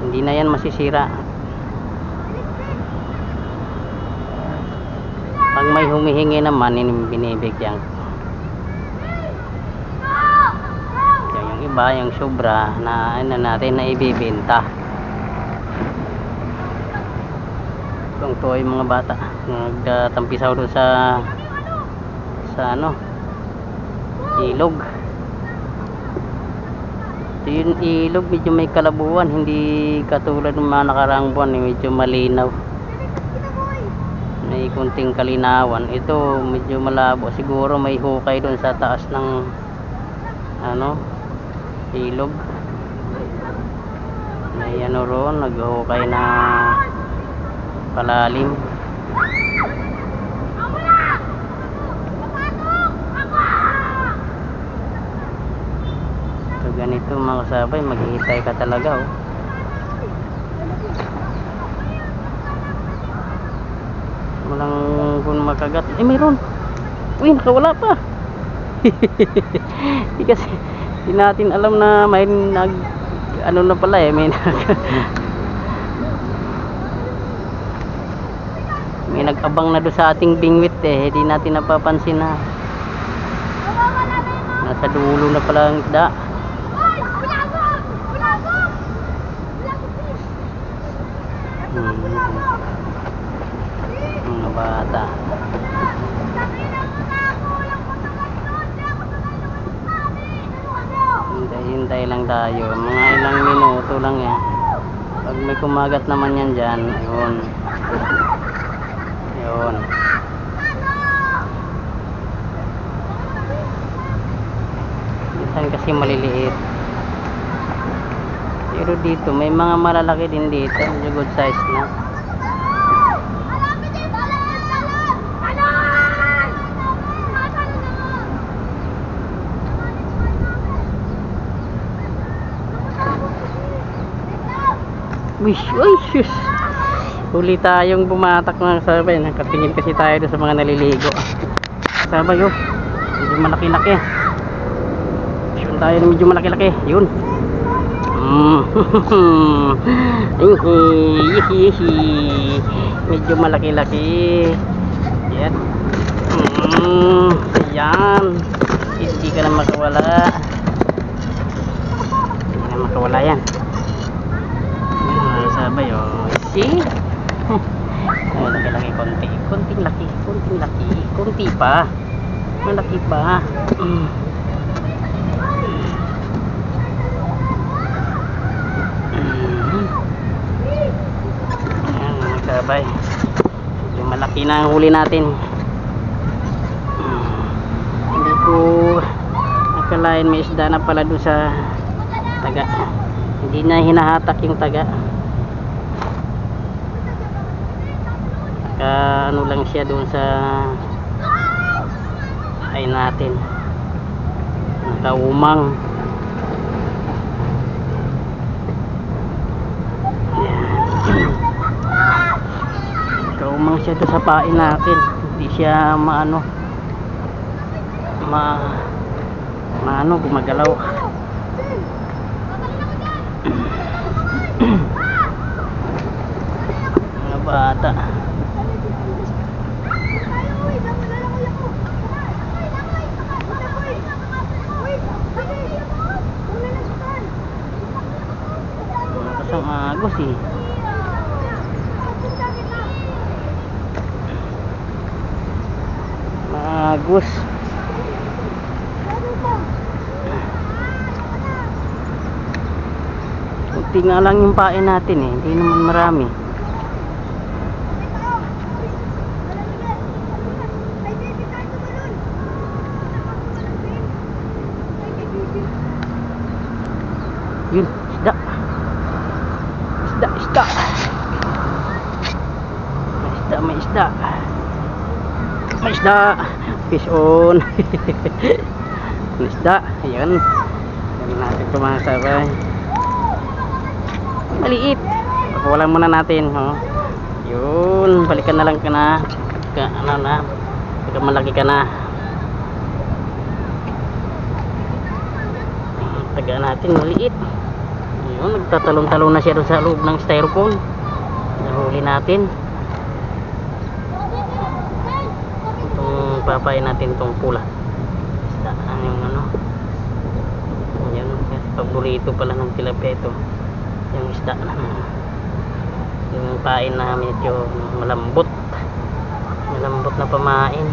hindi na yan masisira. Pag may humihingi naman, binibigyan. Yung iba, yung sobra na ano natin na ibibenta. Kung to ay mga bata nagtampisaw doon sa ano, ilog. Ito yung ilog, medyo may kalabuan, hindi katulad ng mga nakaraang buwan, medyo malinaw, may kunting kalinawan. Ito medyo malabo, siguro may hukay doon sa taas ng ano, ilog. May ano roon, naghukay na palalim. So ganito mga kasabay, maghihintay ka talaga, oh. Walang kung makagat. Eh mayroon. Uy, nakawala pa. Hindi kasi hindi natin alam na may ano na pala eh, may nag-abang na doon sa ating bingwit eh. Hindi natin napapansin na nasa dulo na pala ang isda. Mga bata. Hintay lang tayo. Mga ilang minuto lang yan. Pag may kumagat naman yan dyan, ayun. Ayun. Minsan kasi maliliit. Pero dito, may mga malalaki din dito. Medyo good size na. Wish, uy, shush. Huli tayong bumatak mga kasabay. Nakatingin kasi tayo sa mga naliligo. Kasabay, oh. Medyo malaki-laki. Yun tayo na medyo malaki-laki. Yun. Medyo malaki-laki. Yan. Ayan. Hindi ka na makawala. Hindi na makawala yan. Sabay, oh. See? Laki-laki, konting laki, konti pa, malaki pa. Ayan mga sabay, yung malaki na ang huli natin. Hindi ko akalain may isda na pala doon sa taga. Hindi na hinahatak yung taga. Ano lang siya doon sa ay natin, nakaumang. Nakaumang siya doon sa pain natin. Hindi siya maano gumagalaw. Mga bata. Ang agos eh. Agos. Kunti nga lang yung pain natin eh. Hindi naman marami. Yun, isda. May isda. Fish on. May isda. Ayan. Ayan natin ito mga sabay. Maliit. Pakawalan muna natin. Oh. Yun. Balikan na lang ka na. Pagka malaki ka na. Taga natin maliit. Ayun, nagtatalon-talon na siya doon sa loob ng styrofoam. Nahuli natin. Itong papain natin itong pula. Isda, yung ano. Ayan, paborito pala ng tilapia ito. Yung isda. Yung pain na medyo malambot. Malambot na pamain.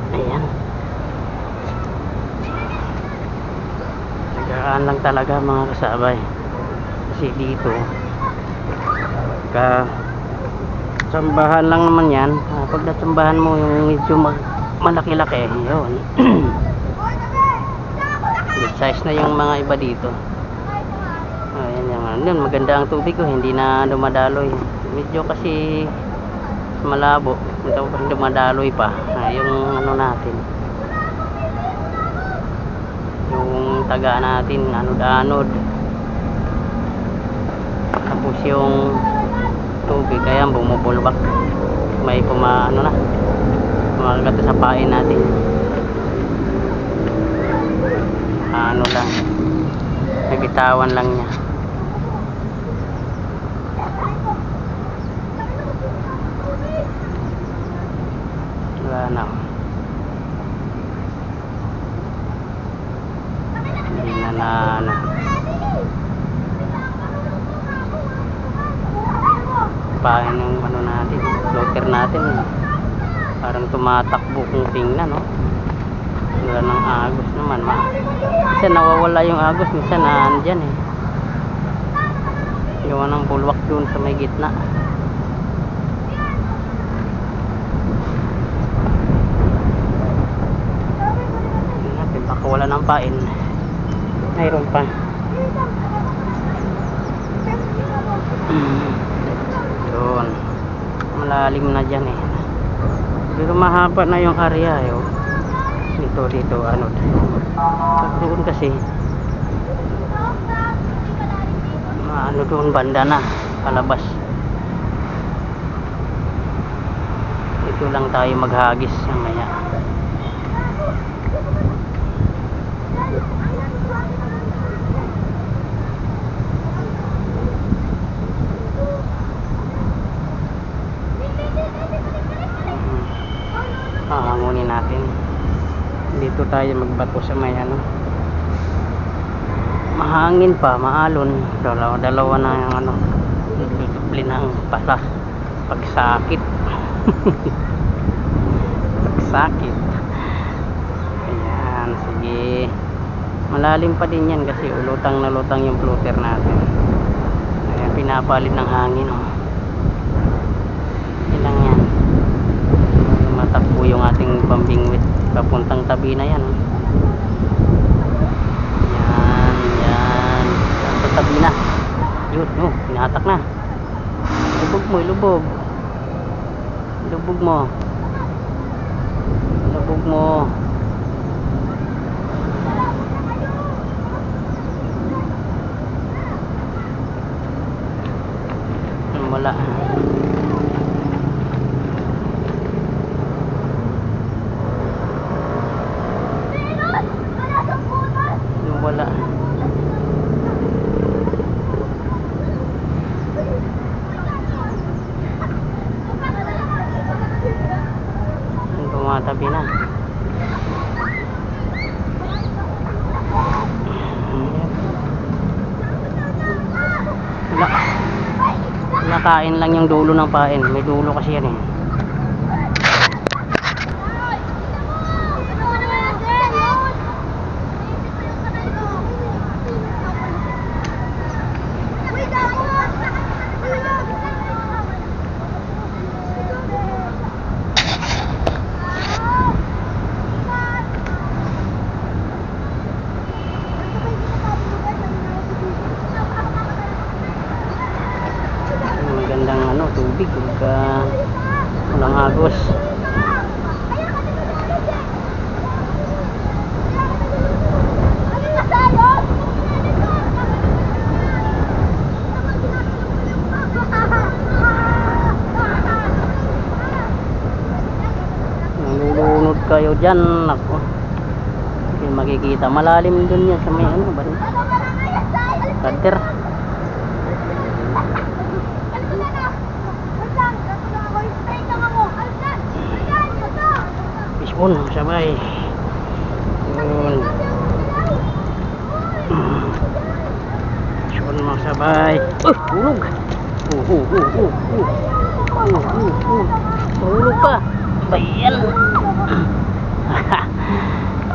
Ayan. Nagaan lang talaga mga kasabay. Kasi dito tsambahan lang naman yan. Pag natsambahan mo yung medyo malaki-laki, yun. Good size na yung mga iba dito. Ayan, yun, maganda ang tubig ko, hindi na dumadaloy. Medyo kasi malabo, ito dumadaloy pa. Yung ano natin, yung taga natin, anod-anod. Tapos yung tubig kaya bumubulbak, may ano na, kumakagat sa pain natin. Ano lang, nagitawan lang niya. Wala na, hindi na ano. Pain yung ano natin, floater natin, parang tumatakbo kung tingnan, no? Wala ng agos naman, minsan nawawala yung agos, minsan nandyan eh. Gawa ng bulwak dun sa may gitna. Natin, baka wala ng pain. Mayroon pa. Yun, malalim na dyan eh, pero mahaba na yung area eh. Dito ano, doon kasi ano, doon banda na palabas. Ito lang tayo maghagis mamaya. Hahangunin natin. Dito tayo magbato sa may ano, mahangin pa, maalon. Dalawa na yung ano, dubli ng pagsakit. Pagsakit. Ayan, sige, malalim pa din yan kasi lutang na lutang yung floater natin. Ayan, pinapalit ng hangin, oh. Ilang yan, matakbo yung ating pambingwit papuntang tabi na yan. Yan sa tabi na yun, no, pinahatak na. Lubog mo, lubog mo, lubog mo. Wala. Wala. Tumatabi na. Wala. Nakain lang yung dulo ng pain. May dulo kasi yan eh. Magandang ano, tubig pagka walang agos. Nalulunod kayo dyan, ako. Hindi nakikita. Malalim dun yan sa may ano ba rin? Cutter. Fishbone, sabay. Yun. Fishbone mga sabay. Hulog. Hulog pa. Bayan.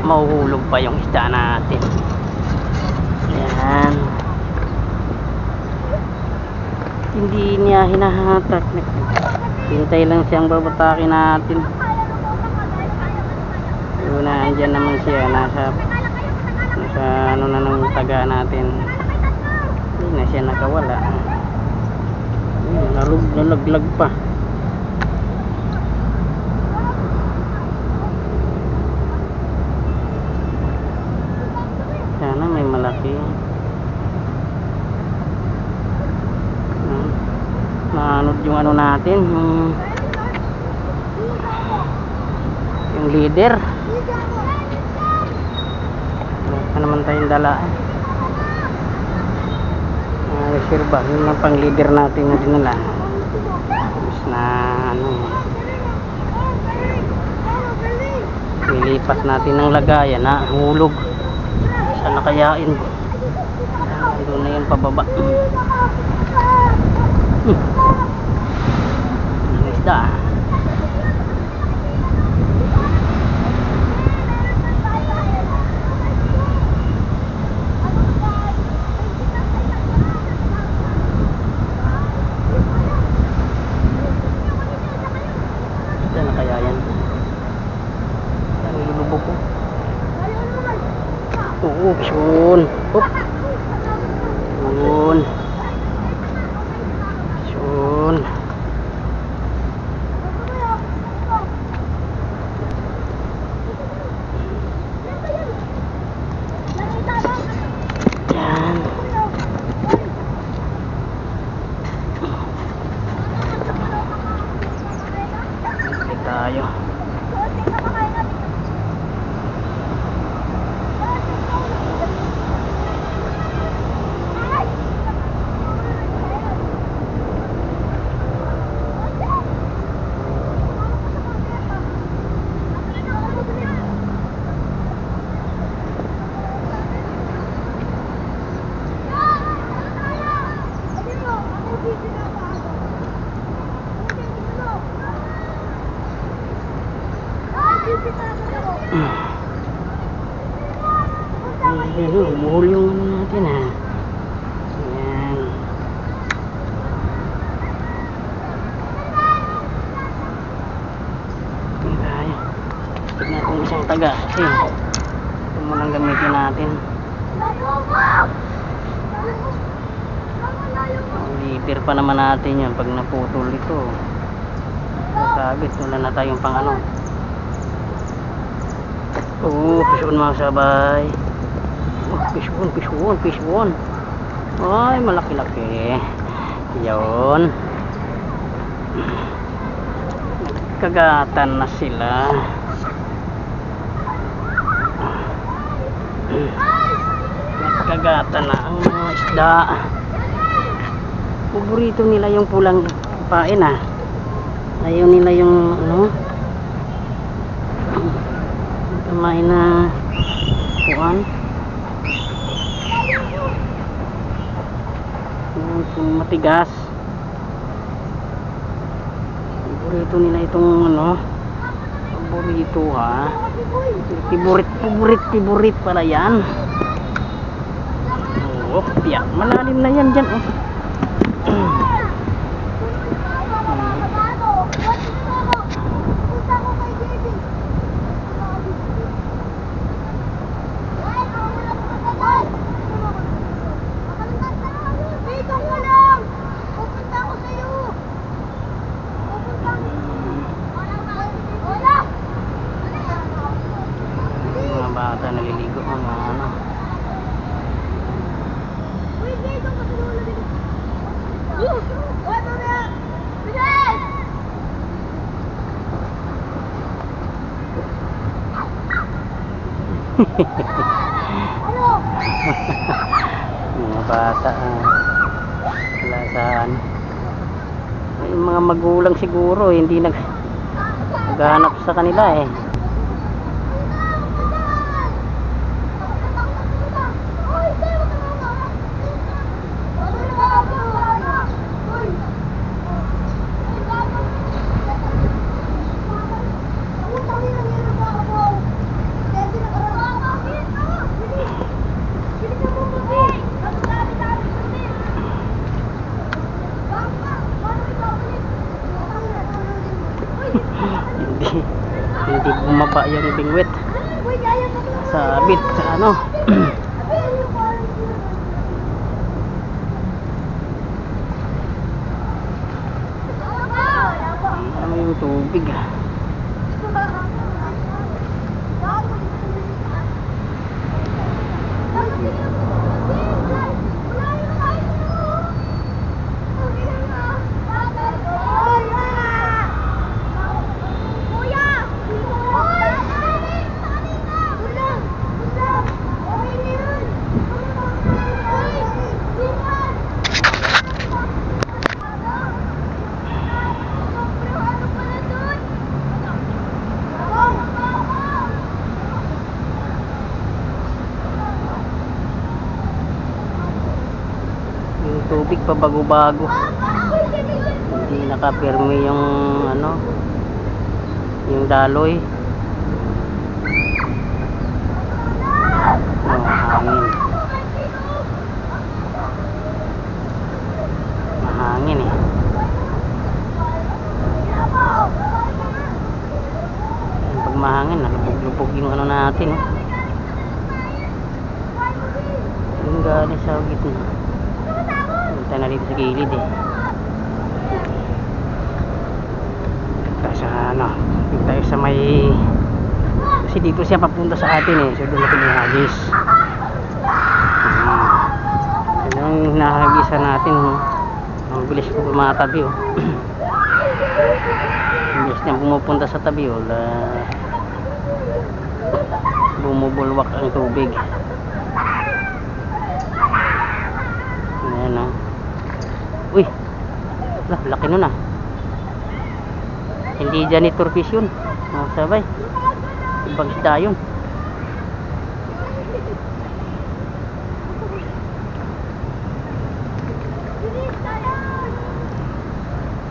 Mahuhulog pa yung isda natin. Yan. Hindi niya hinahatak. Hintay lang siyang babatakin natin. Yun na, andyan naman siya. Nasa ano na ng taga natin. Hindi na siya nakawala. Nalaglag pa. Sana may malaki. Naanod yung ano natin, yung leader. Wala naman tayong dala. Reserva, yun lang pang leader natin na dinala. Tapos na ano, nilipat natin ng lagayan na hulog. Saan nakayain? Doon na yun pababa. Ang isda. Saan nakayain? Saan nilulubog ko? Oo, yun. Up. Yun. Yun. Yan. Balik tayo. Buhol yung ano natin ha. Ayan. Ayan. Tignan natin isang taga. Kasi ito munang gamitin natin. Leader pa naman natin yan pag naputol ito. Sabit. Wala na tayong pang ano. Fishbone mga sabay. Fishbone. Ay, malaki-laki. Yun. Kagatan na sila. Kagatan na ang mga isda. Paborito nila yung pulang pain ah. Ayaw nila yung ano, kumain na kuwan. Matigas. Paborito nila itong ano, paborito ha. Favorite pala yan. Oh, tiyak. Malalim na yan dyan oh. Bata naliligo mga ano. Hehehe Mga bata, wala saan. Yung mga magulang siguro hindi naghanap sa kanila eh. Hindi bumaba yung bingwit, sabit sa ano. Ano yung tubig tubig pa bago-bago, hindi nakapirme yung ano, yung daloy. Mahangin, mahangin eh. Pag mahangin, nalubog-lubog yung ano natin eh. Yung galing sa gitna, punta na dito sa gilid eh. Kasi ano, dito tayo sa may, kasi dito siya papunta sa atin eh, so doon natin ihagis. Yan ang nahagisan natin oh. Ang bilis ko pumatabi oh. Ang bilis niya pumupunta sa tabi oh, bumubulwak ang tubig. Ayan oh. Uy, laki nun ah. Hindi janitor fish yun, sabay ibang isda yun.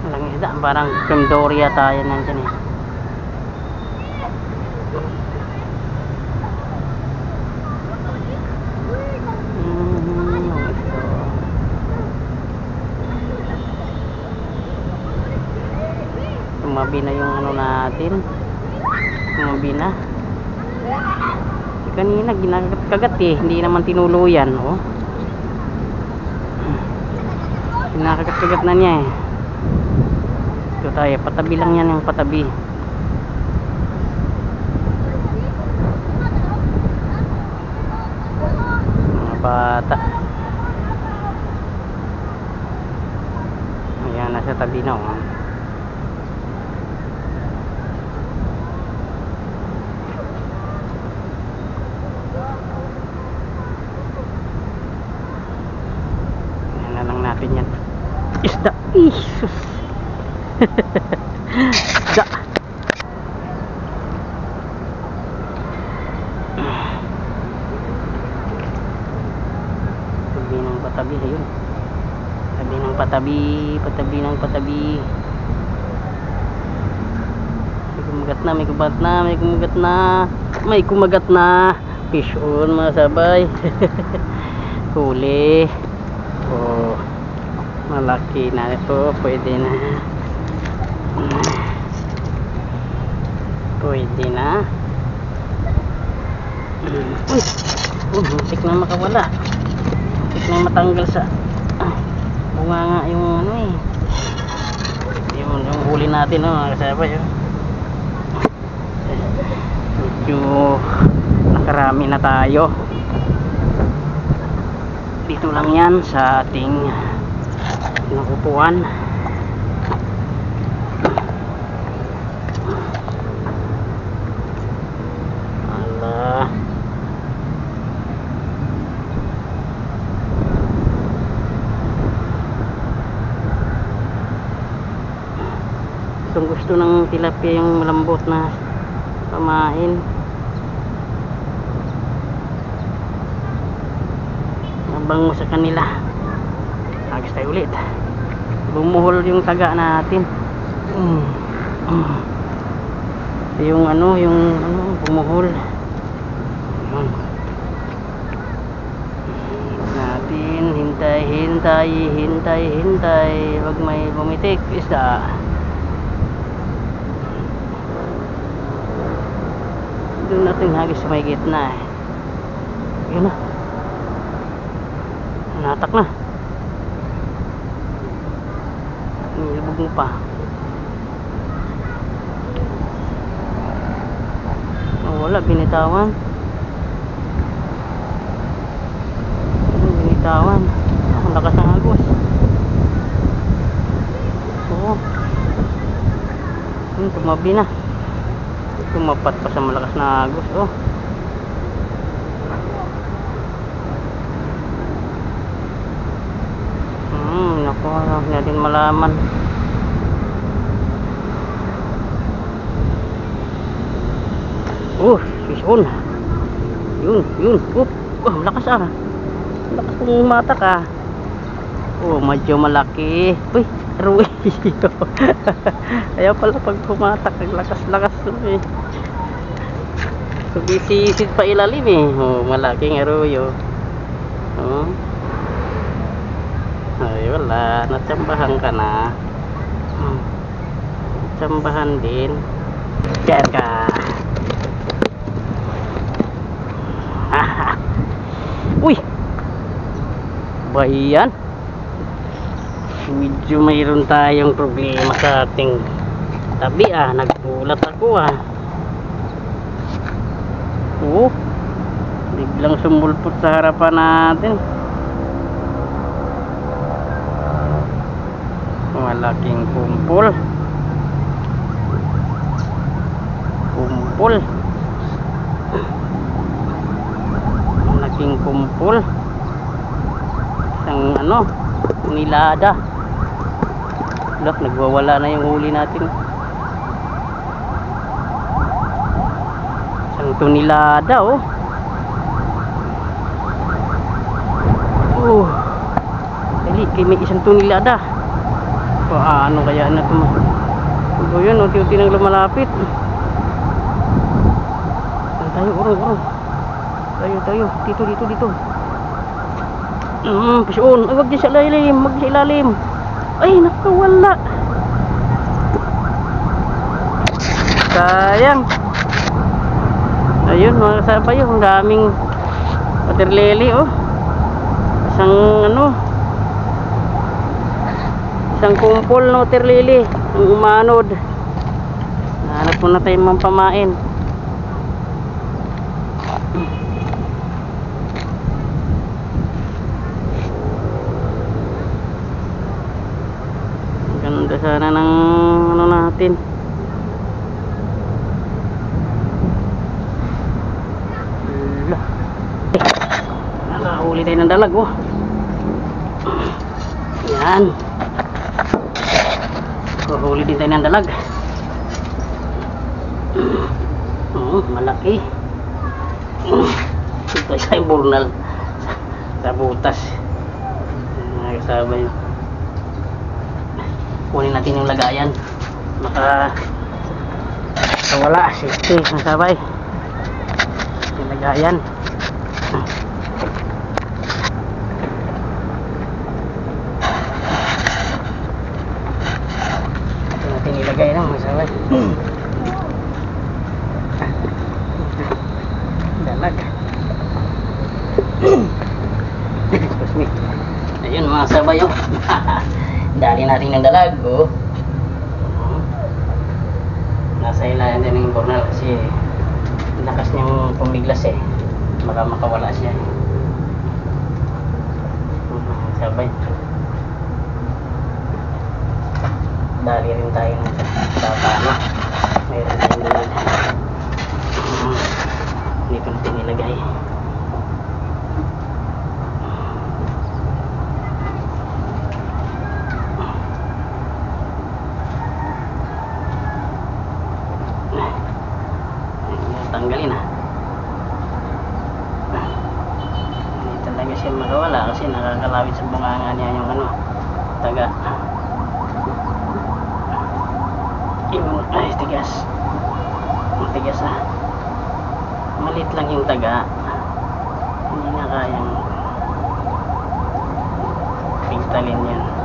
Walang isda, parang Camdoria tayo nandyan eh. Tumabi na yung ano natin, tumabi na. Kanina ginakagat eh, hindi naman tinuluyan oh. Ginakagat na niya eh. Ito tayo, patabi lang yan, yung patabi. Mga bata. Ayan, nasa tabi na oh. Natin yan, isda, isus. Isda. Tabi ng patabi ayun, tabi ng patabi, patabi ng patabi. May kumagat na, may kumagat na, may kumagat na, may kumagat na. Fish on mga sabay. Huli oh, malaki na ito, pwede na, pwede na. Uy, muntik na makawala, muntik na matanggal sa bunga nga yung ano eh, yung huli natin oh, mga kasabay oh. Medyo nakarami na tayo dito lang yan sa ating nakupuan. Ala, gusto ng tilapia yung malambot na pamain. Nabango sa kanila. Agos tayo ulit. Bumuhol yung taga natin. Yung bumuhol. Yun. Natin hintay. Wag may bumitik isda. Doon natin hagis sa may gitna eh. Yun na. Natak na. Nilubog mo pa. Oh, wala, binitawan. Binitawan. Ang lakas ng agos. Oo. Tumabi na. Tumapat pa sa malakas na agos. Oh. Naku, hindi natin malaman. Fish on. Yun. Malakas malakas kong mata ka. Medyo malaki. Uy, aroy. Ayaw pala pag pumatak, lakas sumisisid pa ilalim eh. Malaking aroyo. Ay, wala, natsambahan ka na. Natsambahan din. Diyan ka. Uy, bayan. Medyo mayroon tayong problema sa ating tabi nagpulat ako biglang sumulpot sa harapan natin. Malaking kumpol. Malaking kumpol. Isang nilada. Look, nagwawala na yung huli natin. Isang tunilada dali, may isang tunilada. Ano kaya na ito? Yun, unti-unti nang lumalapit. Tayo, urong. Tayo. Dito. Pasoon. Ay, wag dyan sa ilalim. Ay, nakawala. Sayang. Ayun, mga kasabay, ang daming water lily, isang kumpol na water lily ang umanod. Hanap mo na tayong mampamain. Ganda sana ng natin. Nakahuli tayo ng dalag yan. Huli din tayo ng dalag. Malaki. Ito sa burnal sa butas. Nakasama yun. Kunin natin yung lagayan. Wala. Safety. Nakasabay yung lagayan. Ilagay lang masalah. Dalag. Excuse me. Ayun mga sabay dali natin ng dalag nasa ilalim din ng burnal kasi lakas niyang pumiglas baka makawala siya sabay. Dali rin tayo ng tatama. Mayroon tayong dalag. Dito natin nilagay. siya makawala kasi nakakalawit sa bunganga niya yung ano, taga. Yung, ay tigas, ang tigas malit lang yung taga, hindi na kayang pigtalin yan.